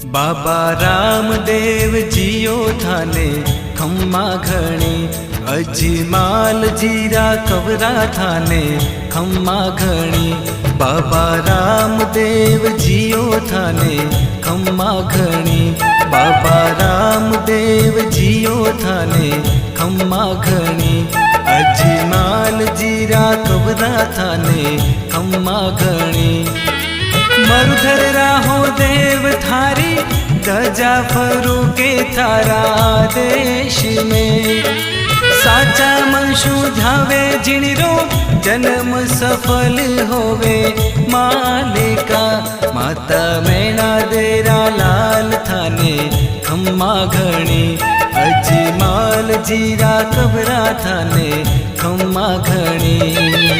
बाबा रामदेव जियो थाने खम्मा घणी, अजमाल जीरा कवरा थाने खम्मा घणी। बाबा रामदेव जियो थाने खम्मा घणी, बाबा रामदेव जियो थाने खम्मा घणी। अजमाल जीरा कवरा थाने खम्मा घणी। मरुधर राहो देव थारी, गजा फरू के थारा देश में। साचा मनशु ध्यावे जिणरो, जन्म सफल होवे मालिका। माता मैना देरा लाल थाने खम्मा घणी, अजमाल जीरा कबरा थाने खम्मा घणी।